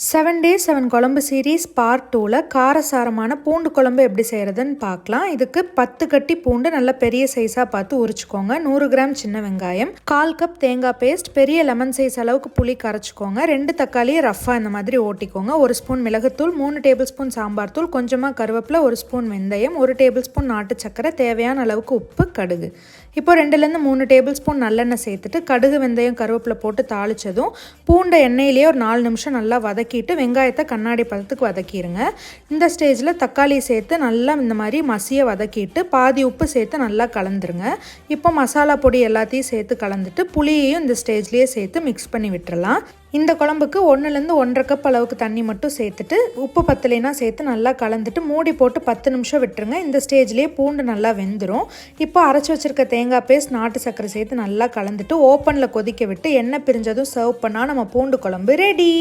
7 days 7 குழம்பு series part 2ல காரசாரமான பூண்டு குழம்பு எப்படி செய்கிறதுன்னு பார்க்கலாம். இதுக்கு 10 கட்டி பூண்டு நல்ல பெரிய சைஸாக பார்த்து உரிச்சுக்கோங்க. 100 கிராம் சின்ன வெங்காயம், 1/4 கப் தேங்காய் பேஸ்ட், பெரிய லெமன் சைஸ் அளவுக்கு புளி கரைச்சிக்கோங்க. 2 தக்காளியை ரஃபாக இந்த மாதிரி ஓட்டிக்கோங்க. 1 ஸ்பூன் மிளகுத்தூள், 3 டேபிள் ஸ்பூன் சாம்பார் தூள், கொஞ்சமாக கருவேப்பிலை, 1 ஸ்பூன் வெந்தயம், 1 டேபிள் ஸ்பூன் நாட்டு சக்கரை, தேவையான அளவுக்கு உப்பு, கடுகு. இப்போ 2லேருந்து 3 டேபிள் ஸ்பூன் நல்லெண்ணெய் சேர்த்துட்டு கடுகு வெந்தயம் கருவேப்பிலை போட்டு தாளித்ததும் பூண்டை எண்ணெயிலேயே ஒரு 4 நிமிஷம் நல்லா வதக்கிட்டு வெங்காயத்தை கண்ணாடி பதத்துக்கு வதக்கிடுங்க. இந்த ஸ்டேஜில் தக்காளி சேர்த்து நல்லா இந்த மாதிரி மசிய வதக்கிட்டு பாதி உப்பு சேர்த்து நல்லா கலந்துருங்க. இப்போ மசாலா பொடி எல்லாத்தையும் சேர்த்து கலந்துட்டு புளியையும் இந்த ஸ்டேஜ்லேயே சேர்த்து மிக்ஸ் பண்ணி விட்டுறலாம். இந்த குழம்புக்கு 1லேருந்து 1.5 கப் அளவுக்கு தண்ணி மட்டும் சேர்த்துட்டு உப்பு பத்தலைனா சேர்த்து நல்லா கலந்துட்டு மூடி போட்டு 10 நிமிஷம் விட்டுருங்க. இந்த ஸ்டேஜ்லேயே பூண்டு நல்லா வெந்துடும். இப்போ அரைச்சி வச்சிருக்க தேங்காய் பேஸ்ட் நாட்டு சக்கரை சேர்த்து நல்லா கலந்துட்டு ஓப்பனில் கொதிக்க விட்டு எண்ணெய் பிரிஞ்சதும் சர்வ் பண்ணால் நம்ம பூண்டு குழம்பு ரெடி.